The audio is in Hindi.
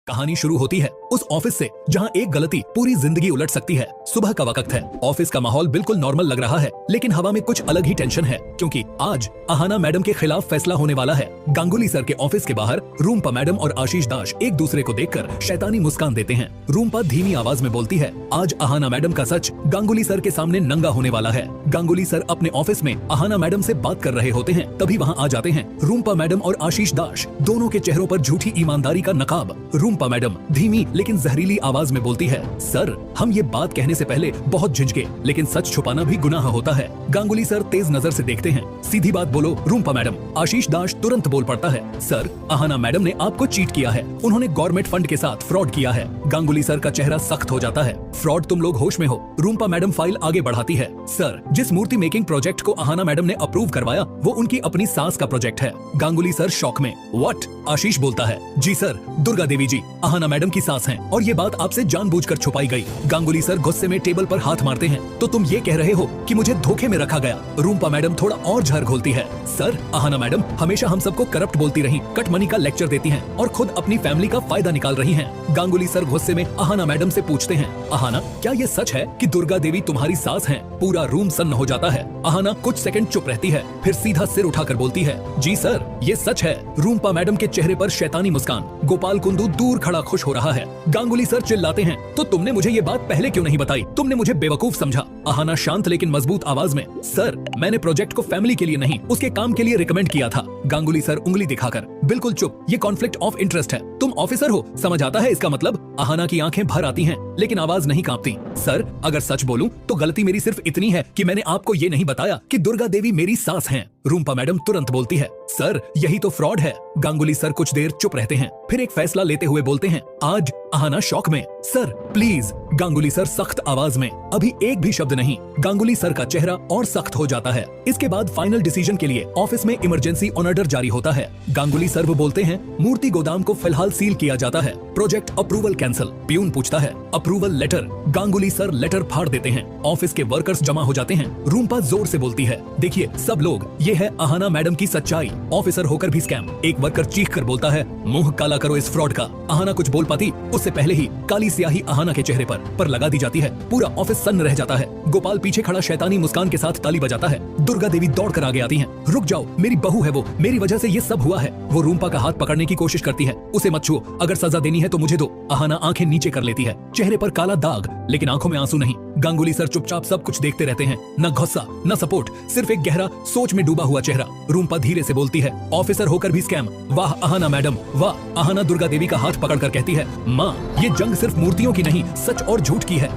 कहानी शुरू होती है उस ऑफिस से जहां एक गलती पूरी जिंदगी उलट सकती है। सुबह का वक्त है, ऑफिस का माहौल बिल्कुल नॉर्मल लग रहा है, लेकिन हवा में कुछ अलग ही टेंशन है, क्योंकि आज अहाना मैडम के खिलाफ फैसला होने वाला है। गांगुली सर के ऑफिस के बाहर रूम्पा मैडम और आशीष दास एक दूसरे को देखकर शैतानी मुस्कान देते हैं। रूम्पा धीमी आवाज में बोलती है, आज अहाना मैडम का सच गांगुली सर के सामने नंगा होने वाला है। गांगुली सर अपने ऑफिस में अहाना मैडम से बात कर रहे होते हैं, तभी वहाँ आ जाते हैं रूम्पा मैडम और आशीष दास, दोनों के चेहरों पर झूठी ईमानदारी का नकाब। रूम्पा मैडम धीमी लेकिन जहरीली आवाज में बोलती है, सर हम ये बात कहने से पहले बहुत झिझके, लेकिन सच छुपाना भी गुनाह होता है। गांगुली सर तेज नजर से देखते हैं, सीधी बात बोलो रूम्पा मैडम। आशीष दास तुरंत बोल पड़ता है, सर अहाना मैडम ने आपको चीट किया है, उन्होंने गवर्नमेंट फंड के साथ फ्रॉड किया है। गांगुली सर का चेहरा सख्त हो जाता है, फ्रॉड तुम लोग होश में हो। रूम्पा मैडम फाइल आगे बढ़ाती है, सर जिस मूर्ति मेकिंग प्रोजेक्ट को अहाना मैडम ने अप्रूव करवाया वो उनकी अपनी सास का प्रोजेक्ट है। गांगुली सर शॉक में, व्हाट? आशीष बोलता है, जी सर, दुर्गा देवी जी अहाना मैडम की सास हैं और ये बात आपसे जानबूझकर छुपाई गई। गांगुली सर गुस्से में टेबल पर हाथ मारते हैं, तो तुम ये कह रहे हो कि मुझे धोखे में रखा गया? रूम्पा मैडम थोड़ा और झर घोलती है, सर अहाना मैडम हमेशा हम सबको करप्ट बोलती रही, कट मनी का लेक्चर देती हैं और खुद अपनी फैमिली का फायदा निकाल रही हैं। गांगुली सर गुस्से में अहाना मैडम से पूछते हैं, अहाना क्या ये सच है कि दुर्गा देवी तुम्हारी सास हैं? पूरा रूम सन्न हो जाता है। अहाना कुछ सेकंड चुप रहती है, फिर सीधा सिर उठाकर बोलती है, जी सर ये सच है। रूम्पा मैडम के चेहरे पर शैतानी मुस्कान। गोपाल कुंदू दूर खड़ा खुश हो रहा है। गांगुली सर चिल्लाते हैं, तो तुमने मुझे ये बात पहले क्यों नहीं बताई? तुमने मुझे बेवकूफ समझा। अहाना शांत लेकिन मजबूत आवाज में, सर मैंने प्रोजेक्ट को फैमिली के लिए नहीं उसके काम के लिए रिकमेंड किया था। गांगुली सर उंगली दिखाकर, बिल्कुल चुप, ये कॉन्फ्लिक्ट ऑफ इंटरेस्ट है, तुम ऑफिसर हो, समझ आता है इसका मतलब? अहाना की आंखें भर आती हैं, लेकिन आवाज नहीं कांपती। सर अगर सच बोलूं तो गलती मेरी सिर्फ इतनी है कि मैंने आपको ये नहीं बताया कि दुर्गा देवी मेरी सास हैं। रूम्पा मैडम तुरंत बोलती है, सर यही तो फ्रॉड है। गांगुली सर कुछ देर चुप रहते हैं, फिर एक फैसला लेते हुए बोलते हैं, आज अहाना शॉक में। Sir please. गांगुली सर सख्त आवाज में, अभी एक भी शब्द नहीं। गांगुली सर का चेहरा और सख्त हो जाता है। इसके बाद फाइनल डिसीजन के लिए ऑफिस में इमरजेंसी ऑर्डर जारी होता है। गांगुली सर वो बोलते हैं, मूर्ति गोदाम को फिलहाल सील किया जाता है, प्रोजेक्ट अप्रूवल कैंसिल। प्यून पूछता है, approval letter? Ganguly sir letter फाड़ देते हैं। ऑफिस के वर्कर्स जमा हो जाते हैं। रूम्पा जोर से बोलती है, देखिए सब लोग, ये है अहाना मैडम की सच्चाई, ऑफिसर होकर भी स्कैम। एक वर्कर चीख कर बोलता है, मुंह काला करो इस फ्रॉड का। अहाना कुछ बोल पाती उससे पहले ही काली स्याही अहाना के चेहरे पर लगा दी जाती है। पूरा ऑफिस सन्न रह जाता है। गोपाल पीछे खड़ा शैतानी मुस्कान के साथ ताली बजाता है। दुर्गा देवी दौड़ कर आगे आती हैं, रुक जाओ, मेरी बहू है वो, मेरी वजह से ये सब हुआ है। वो रूम्पा का हाथ पकड़ने की कोशिश करती है, उसे मत छुओ, अगर सजा देनी है तो मुझे दो। अहाना आंखें नीचे कर लेती है, चेहरे पर काला दाग, लेकिन आंखों में आंसू नहीं। गांगुली सर चुपचाप सब कुछ देखते रहते हैं, न गुस्सा न सपोर्ट, सिर्फ एक गहरा सोच में डूबा हुआ चेहरा। रूम्पा धीरे से बोलती है, ऑफिसर होकर भी स्कैम, वाह अहाना मैडम वाह। अहाना दुर्गा देवी का हाथ पकड़कर कहती है, माँ ये जंग सिर्फ मूर्तियों की नहीं, सच और झूठ की है।